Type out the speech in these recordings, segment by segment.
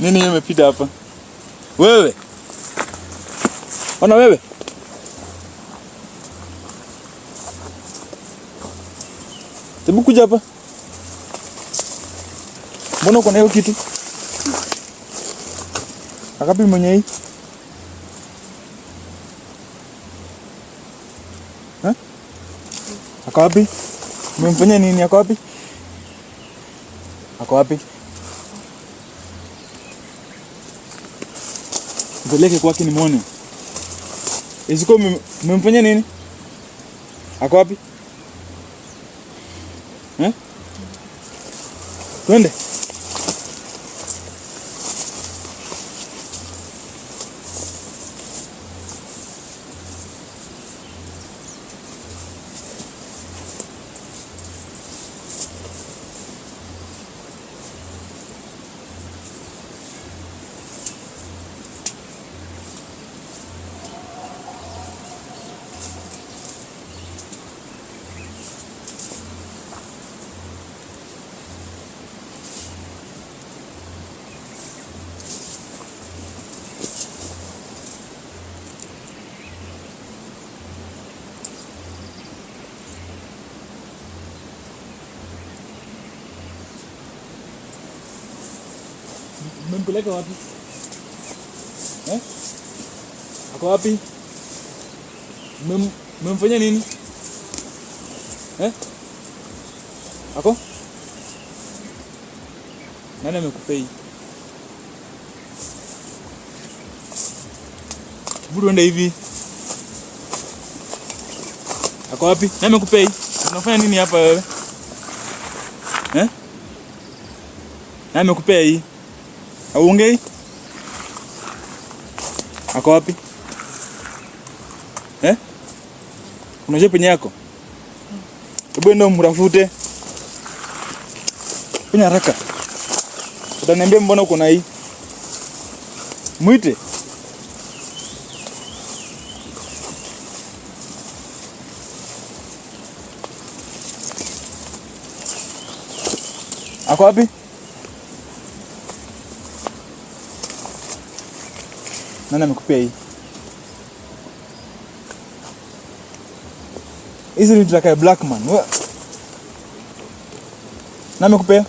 Nini imepita hapa? Wewe. Ona wewe. Hebu kuja hapa. Mbona uko na hiyo kitu? Akapi mwenye hii? Ako wapi? Umemfanyia nini? Ako wapi? Ako wapi? Mpeleke kwake nimuone. Isiko umemfanyia nini? Ako wapi? Twende. Umempeleka wapi? Ako wapi? Umemfanyia nini? Ako? Nani amekupei? Buru enda hivi. Ako wapi? Nani amekupei? Unafanya nini hapa wewe? Nani amekupea hii? Auongei? Ako wapi? Unajua penye yako? Hebu enda umtafute. Fanya haraka. Utaniambia mbona uko na hii? Muite. Ako wapi? Nani amekupea hii? Hizi ni vitu za Blackman. Nani amekupea?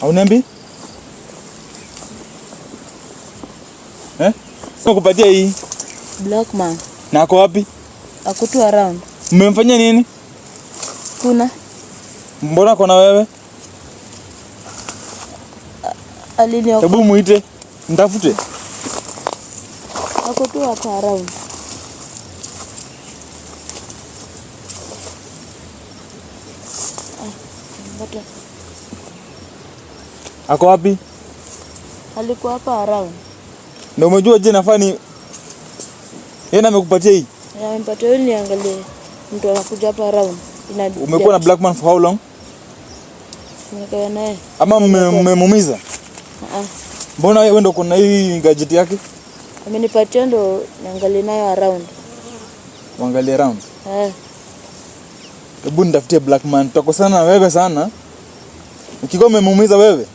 Au niambi? Sasa kupatia hii Blackman. Na ako wapi? Ako tu around. Mmemfanyia nini? Kuna. Mbona ako na wewe? Aliniokoa. Hebu muite. Mtafute. Ako tu hapa around. Ako wapi? Alikuwa hapa around. Ndio umejua je nafaa ni yeye amekupatia hii? Nimempatia ili niangalie mtu anakuja hapa around. Umekuwa na Blackman for how long? Nimekaa naye. Ama mmemuumiza? Mbona wewe ndio kuna hii gadget yake? Amenipatia ndo niangalie nayo around. Uangalie around? Hebu nitafutie Blackman. Tutakosana na wewe sana. Ukikuwa umemuumiza wewe.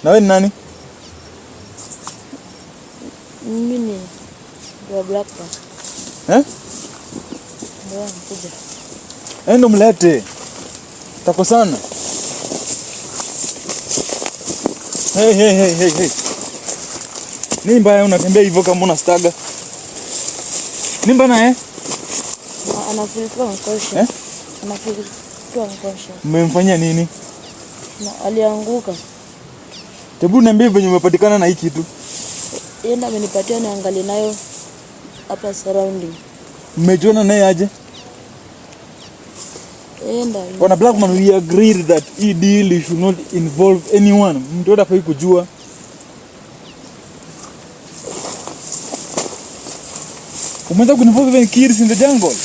Na wewe ni nani? Mimi ni Blackman. Ndio anakuja. Endo mlete. Tutakosana. Hey. Nini mbaya unatembea hivyo kama una staga? Nini mbaya Anafilika mkosha. Anafilika mkosha. Mmemfanyia nini? Na alianguka. Hebu niambie venye umepatikana na hii kitu. Yeye ndo amenipatia niangalie nayo hapa surrounding. Mmejiona naye aje? Wana Blackman, we agreed that hii deal should not involve anyone. Mtu yote afai kujua. Umeanza kuinvolve even kids in the jungle.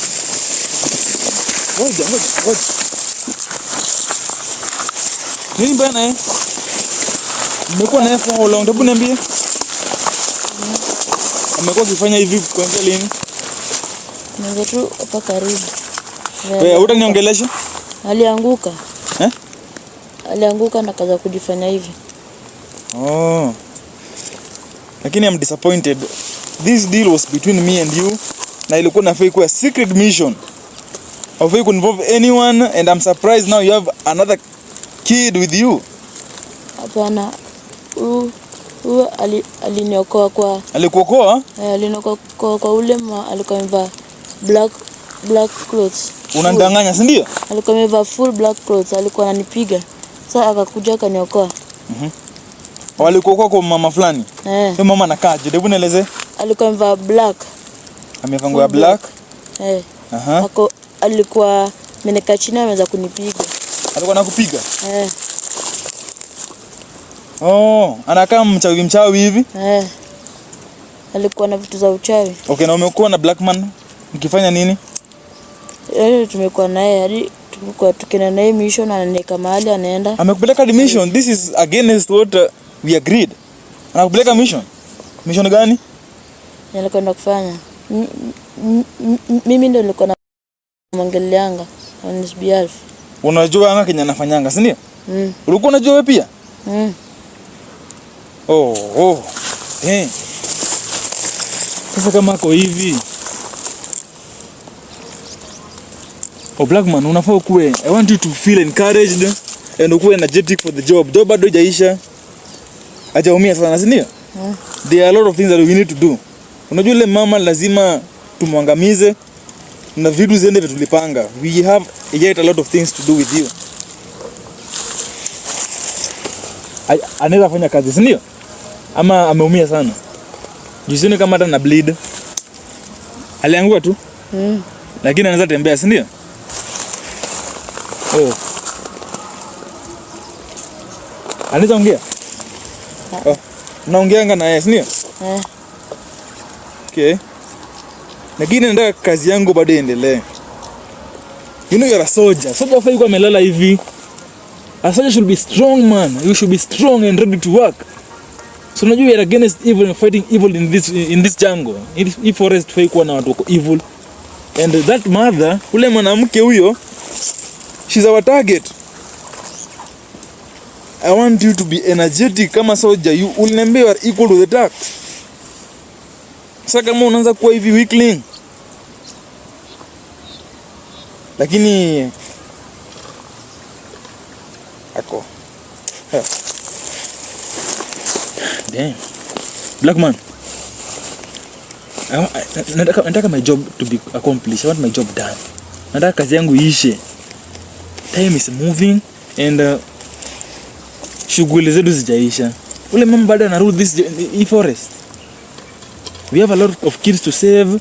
Ngoja. Nini bana Mmekuwa naye for how long? Hebu niambie. Amekuwa akifanya hivi kuanzia lini? Ndio tu hapa karibu. Wewe utaniongelesha? Alianguka. Alianguka na kaza kujifanya hivi. Oh. Lakini I'm disappointed. This deal was between me and you. Na ilikuwa nafaa kuwa secret mission. Hafai involve anyone, and I'm surprised now you have another kid with you. Hapana. Huyu aliniokoa kwa. Alikuokoa? Aliniokoa kwa ule alikuwa amevaa black clothes. Unandanganya, si ndio? Alikuwa amevaa full black clothes, alikuwa ananipiga. Sasa akakuja akaniokoa. Walikuokoa kwa mama fulani? Huyo mama anakaaje? Hebu nieleze. Alikuwa amevaa black. Amevaa nguo ya black? Alikuwa ameneka chini ameanza kunipiga. Alikuwa anakupiga? Oh, anakaa mchawi hivi? Alikuwa na vitu za uchawi. Okay, na umekuwa na black man mkifanya nini? Tumekuwa naye hadi tumekuwa tukina naye mission, ananeka mahali anaenda. Amekupeleka mission? This is against what we agreed. Anakupeleka mission? Mission gani? Nilikwenda kufanya. Mimi ndio nilikuwa na mwangelianga on his behalf. Unajua anga Kenya anafanyanga, si ndio? Ulikuwa unajua wewe pia? Sasa kama ako hivi. Black man, unafaa kuwe. I want you to feel encouraged and ukuwe energetic for the job. Job bado haijaisha. Hajaumia sana, si ndio? There are a lot of things that we need to do. Unajua ile mama lazima tumwangamize na vitu ziende vitu tulipanga. We have yet a lot of things to do with you. Anaweza fanya kazi, si ndio? Ama ameumia sana? Jisini kama hata na bleed. Alianguka tu? Lakini anaweza tembea, si ndio? Anaweza ongea? Naongeanga na yeye, si ndio? Okay. Lakini nataka kazi yangu bado iendelee. You know you're a soldier. Soldier hafai kuwa amelala hivi. A soldier should be strong, man. You should be strong and ready to work. So unajua you're against evil and fighting evil in this jungle. In forest hafai kuwa na watu wako evil. And that mother, ule mwanamke huyo, she's our target. I want you to be energetic kama soldier. You uliniambia you are equal to the task. Sasa kama unaanza kuwa hivi weakling. Lakini ako. Damn. Black man. Nataka my job to be accomplished. I want my job done. Nataka kazi yangu iishe. Time is moving and shughuli zetu zijaisha. Ule mama bado anarudi this forest. We have a lot of kids to save.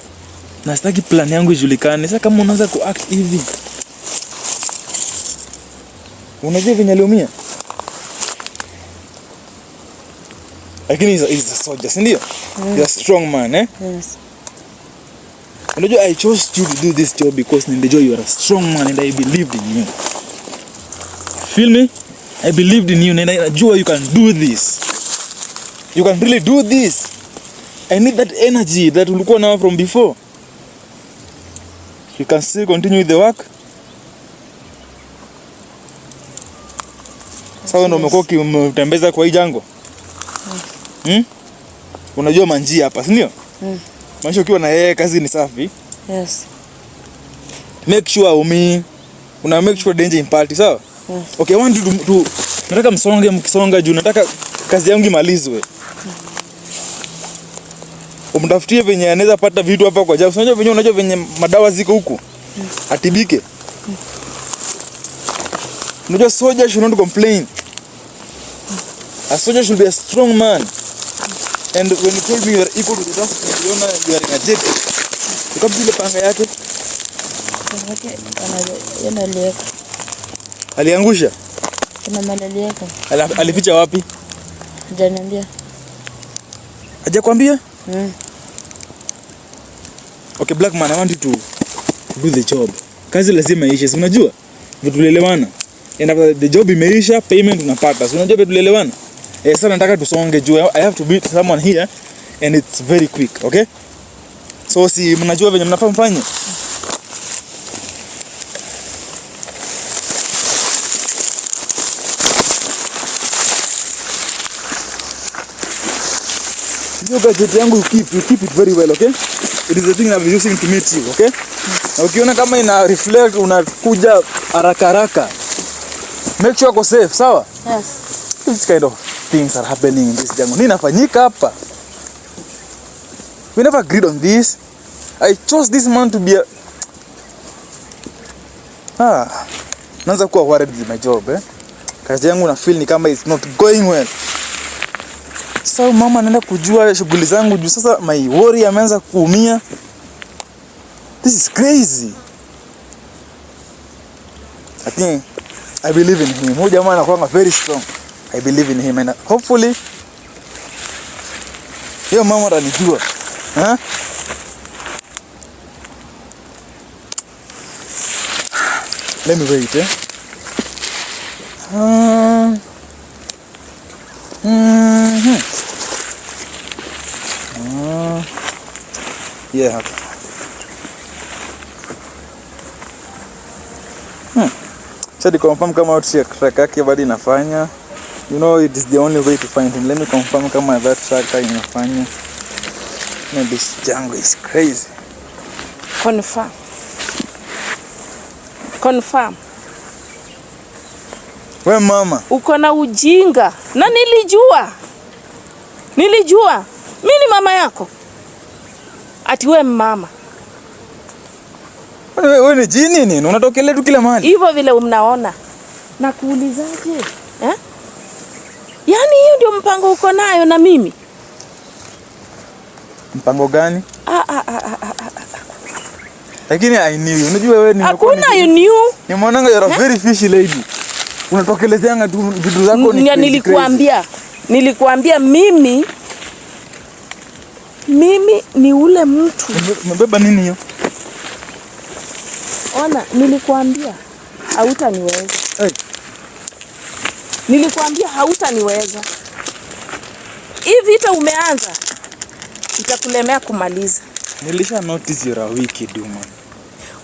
Na sitaki plan yangu ijulikane. Sasa kama unaanza kuact hivi. Unajua venye aliumia? Lakini he's a soldier, si ndio? You're a strong man, eh? Yes. Unajua I chose you to do this job because nilijua you are a strong man and I believed in you. Feel me? I believed in you and I najua you can do this. You can really do this. I need that energy that ulikuwa nayo from before. You can still continue with the work. Sawa, ndio umekuwa ukitembeza kwa hii jango. Unajua manjia hapa, si ndio? Maana ukiwa na yeye kazi ni safi. Yes. Make sure una make sure danger impact, sawa? Okay, I want you to nataka mkisonga juu, nataka kazi yangu imalizwe. Umtafutie venye anaweza pata vitu hapa kwa jabu. Unajua venye madawa ziko huku. Atibike. Unajua soldier should not complain. A soldier should be a strong man. And when you told me you are equal to the task, you are energetic. Ukabile panga yake. Alieka. Aliangusha? Kuna mali alieka. Alificha wapi? Hajaniambia. Hajakwambia? Okay, Black man, I want you to do the job. Kazi lazima iishe. Si unajua? Tulielewana. And after the job imeisha, payment unapata. Si unajua tulielewana? Sasa nataka tusonge juu. I have to meet someone here and it's very quick, okay? So si mnajua venye mnafaa mfanye. Hiyo gadget yangu you keep it very well, okay? It is the thing I'm using to meet you, okay? Na ukiona kama ina reflect unakuja haraka. Make sure uko safe, sawa? Yes. This kind of things are happening in this jungle. Nini nafanyika hapa? We never agreed on this. I chose this man to be a... Naanza kuwa worried with my job, eh? Kazi yangu na feel ni kama it's not going well. Sasa mama anaenda kujua shughuli zangu juu sasa my worry ameanza kuumia. This is crazy. I think I believe in him. Huyu jamaa anakuwa very strong. I believe in him and hopefully hiyo mama atanijua. Let me wait, eh? Yeah. Sasa confirm kama track yake bado inafanya. You know it is the only way to find him. Let me confirm kama that track inafanya. Man, this jungle is crazy. Confirm. We mama, uko na ujinga. Na nilijua. Mimi ni mama yako. Ati we mama. Wewe ni jini nini? Unatokelea tu kila mahali. Hivyo vile mnaona. Na kuulizaje? Yaani hiyo ndio mpango uko nayo na mimi? Mpango gani? Lakini I knew. Unajua wewe ni hakuna you knew. Ni mwananga you're a very fishy lady. Unatokelezeanga tu vitu zako ni nilikuambia mimi ni ule mtu. Umebeba nini hiyo? Ona, nilikuambia hautaniweza. Hey. Nilikuambia hautaniweza. Hii vita umeanza itakulemea kumaliza. Nilisha notice you're a wicked woman.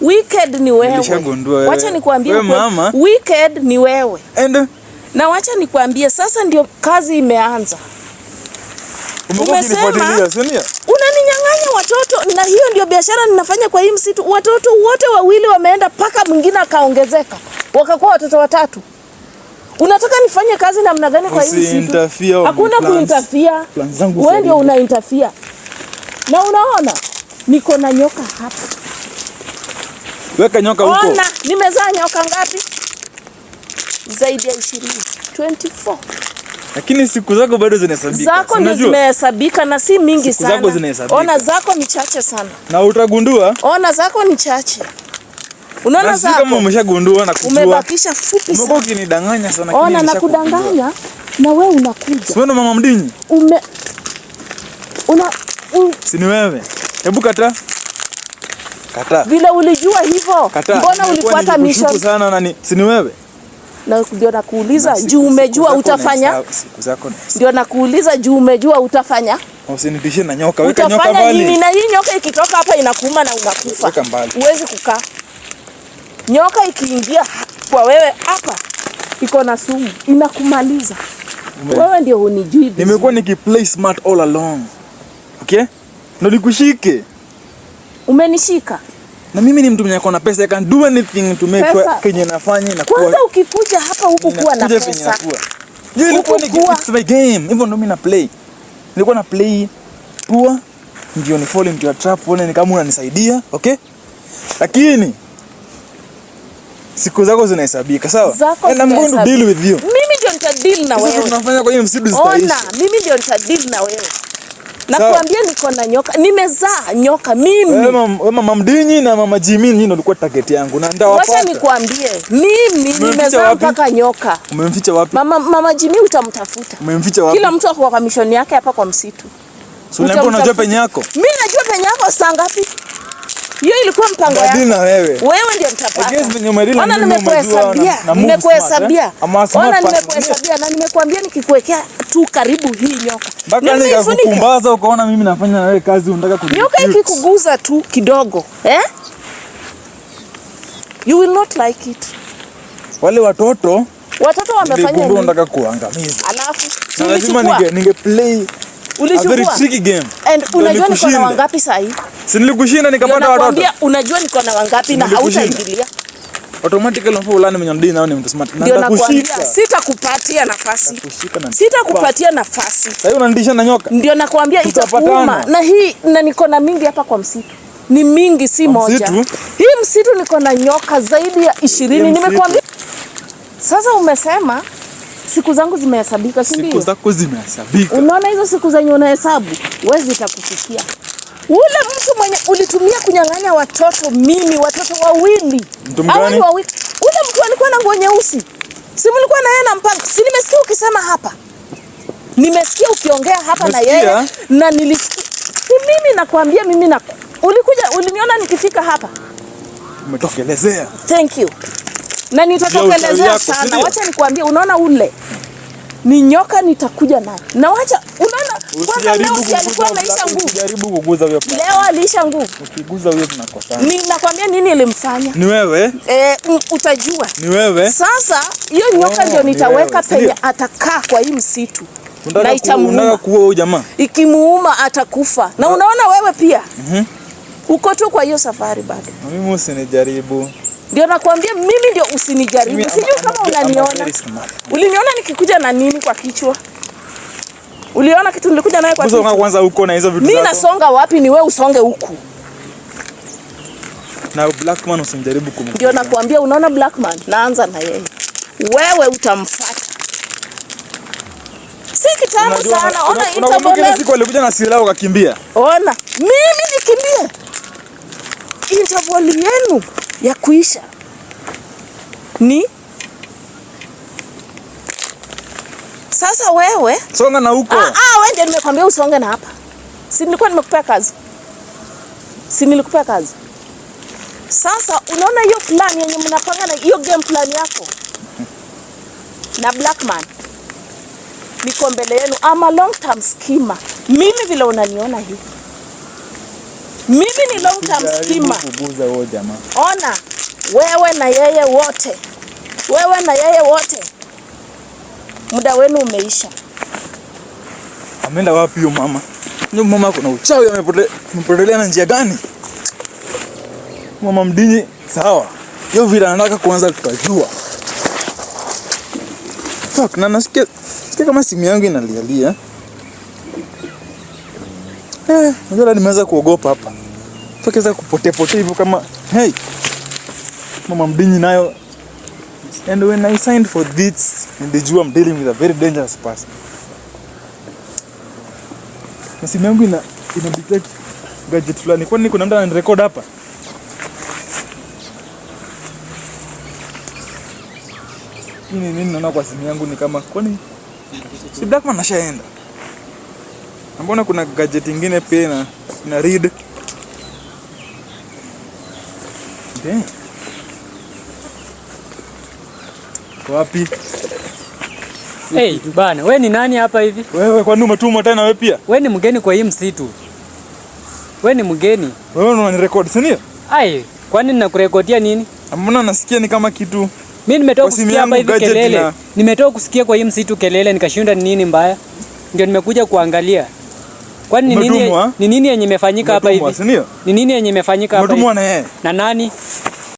Wicked ni wewe. Nilishagundua wewe. Wacha nikwambie mama. Wicked ni wewe. And na wacha nikwambie sasa ndio kazi imeanza. Umesema unaninyang'anya watoto na hiyo ndio biashara ninafanya kwa hii msitu. Watoto wote wawili wameenda paka mwingine akaongezeka. Wakakuwa watoto 3. Unataka nifanye kazi namna gani kwa hii msitu? Hakuna kuinterfere. Wewe ndio unainterfere. Na unaona niko na nyoka hapa. Weka nyoka huko. Ona, nimezaa nyoka ngapi? Zaidi ya 24. Lakini siku zako bado zinahesabika. Zako ni zimehesabika na si mingi sana. Zako zinahesabika. Ona zako ni chache sana. Na utagundua? Ona zako ni chache. Unaona zako? Kama umeshagundua na kujua. Umebakisha fupi sana. Mbona ukinidanganya sana kile? Ona nakudanganya na wewe unakuja. Sio ndo mama Mdinyi? Si ni wewe. Hebu kata. Vile ulijua hivyo. Mbona ulifuata mission sana nani? Si ni wewe? Na ndio nakuuliza juu umejua utafanya. Siku zako ndio nakuuliza juu umejua utafanya. Usinitishe na nyoka. Weka nyoka mbali. Nini na hii nyoka ikitoka hapa inakuuma na unakufa. Weka mbali. Uwezi kukaa. Nyoka ikiingia kwa wewe hapa iko na sumu inakumaliza. Wewe ndio hunijui. Nimekuwa nikiplay smart all along. Okay? Ndio nikushike. Umenishika. Na mimi ni mtu mwenye ako na pesa, I can do anything to make kenye nafanya na kuwa. Kwanza ukikuja hapa huku kuwa na pesa. Yeye ilikuwa ni it's my game. Hivyo ndio mimi na play. Nilikuwa na play poor ndio ni fall into a trap, uone ni kama unanisaidia, okay? Lakini siku zako zinahesabika, sawa? And I'm going to deal with you. Mimi ndio nitadeal na wewe. Sasa tunafanya kwa hiyo msitu zitaishi. Ona, mimi ndio nitadeal na wewe. Nakwambia niko na nyoka. Nimezaa nyoka mimi. Wewe mama Mdinyi na mama Jimmy ndio nilikuwa target yangu. Na ndawapata. Wacha nikwambie. Mimi nimezaa mpaka nyoka. Umemficha wapi? Mama Jimmy utamtafuta. Umemficha wapi? Kila mtu ako kwa mission yake hapa kwa msitu. So unajua penye yako? Mimi najua penye yako saa ngapi? Hiyo ilikuwa mpango wako. Badina wewe. Wewe ndio mtapata. Ona nimekuhesabia. Ona nimekuhesabia na nimekuambia nikikuwekea tu karibu hii nyoka. Mpaka nikakukumbaza ukaona mimi nafanya na wewe kazi unataka kunifuta. Nyoka ikikuguza tu kidogo, you will not like it. Wale watoto wamefanya nini? Unataka kuangamiza. Alafu lazima ninge play Ulichukua. A very tricky game. And unajua niko na wangapi sasa hivi? Si nilikushina nikapata watoto. Nakwambia unajua niko na wangapi na hautaingilia. Automatically unafaa ulane mwenye ndini nao ni mtu smart. Ndio nakwambia sitakupatia nafasi. Sitakupatia nafasi. Sasa unanidisha na nyoka. Ndio nakwambia itakuuma. Na hii na niko na mingi hapa kwa msitu. Ni mingi si moja. Hii msitu niko na nyoka zaidi ya 20. Nimekwambia. Sasa umesema siku zangu zimehesabika, si ndio? Siku zako zimehesabika. Unaona hizo siku zenye unahesabu, wewe zitakufikia. Ule mtu mwenye ulitumia kunyang'anya watoto, mimi watoto wawili. Awali wawili. Ule mtu alikuwa na nguo nyeusi. Si mlikuwa na yeye na mpango. Si nimesikia ukisema hapa. Nimesikia ukiongea hapa na yeye na nilisikia. Si mimi nakwambia mimi na ulikuja uliniona nikifika hapa. Umetokelezea. Thank you. Na nitatokelezea sana. Wacha nikwambie, unaona ule ni nyoka nitakuja naye. Na wacha unaona kwanza leo alikuwa anaisha nguvu. Usijaribu kuguza huyo pia. Leo aliisha nguvu. Ukiguza huyo tunakosana. Ninakwambia nini ilimfanya? Ni wewe? Utajua. Ni wewe? Sasa hiyo nyoka ndio nitaweka penye atakaa kwa hii msitu. Na itamuuma kuua huyo jamaa. Ikimuuma atakufa. Na unaona wewe pia. Uko tu kwa hiyo safari bado. Mimi usinijaribu. Ndio nakwambia mimi ndio usinijaribu. Sijui kama unaniona. Uliniona nikikuja na nini kwa kichwa? Uliona kitu nilikuja naye kwa kichwa? Usonga kwanza huko na hizo vitu zako. Mimi nasonga wapi ni wewe usonge huku. Na Blackman usinijaribu kumkuta. Ndio nakwambia unaona Blackman naanza na yeye. Wewe utamfuata. Si kitambo sana. Ona Interpol siku alikuja na silaha ukakimbia. Ona. Mimi nikimbie. Interpol yenu ya kuisha ni sasa wewe songa na huko. Wewe ndio nimekwambia usonge na hapa. Si nilikuwa nimekupea kazi. Sasa unaona hiyo plan yenye mnapanga na hiyo game plan yako na Blackman niko mbele yenu ama long term schemer. Mimi vile unaniona hivi. Mimi ni long term schemer. Ona, wewe na yeye wote. Muda wenu umeisha. Ameenda wapi huyo mama? Huyo mama kuna uchawi amepotelea na njia gani? Mama Mdinyi, sawa. Hiyo vile anataka kuanza tutajua. Fuck, na nasikia kama simu yangu inalialia. Unajua nimeanza kuogopa hapa. Tokeza kupotea hivyo kama hey. Mama Mdinyi nayo. And when I signed for this, nilijua I'm dealing with a very dangerous person. Na simu yangu ina detect gadget fulani. Kwani kuna mtu anarecord hapa? Nini naona kwa simu yangu ni kama kwani si Blackman ashaenda. Mbona kuna gadget nyingine pia ina read? Okay. Wapi? Hey, bana, wewe ni nani hapa hivi? Wewe kwani umetumwa tena wewe pia? Wewe ni mgeni kwa hii msitu. Wewe ni mgeni. Wewe unanirecord, si ndio? Ai, kwani ninakurekodia nini? Mbona nasikia ni kama kitu. Mimi nimetoka kusikia hapa hivi kelele. Nimetoka kusikia kwa hii msitu kelele nikashinda nini mbaya. Ndio nimekuja kuangalia. Kwani ni nini yenye imefanyika hapa hivi? Ni nini yenye imefanyika hapa hivi? Na yeye. Na nani?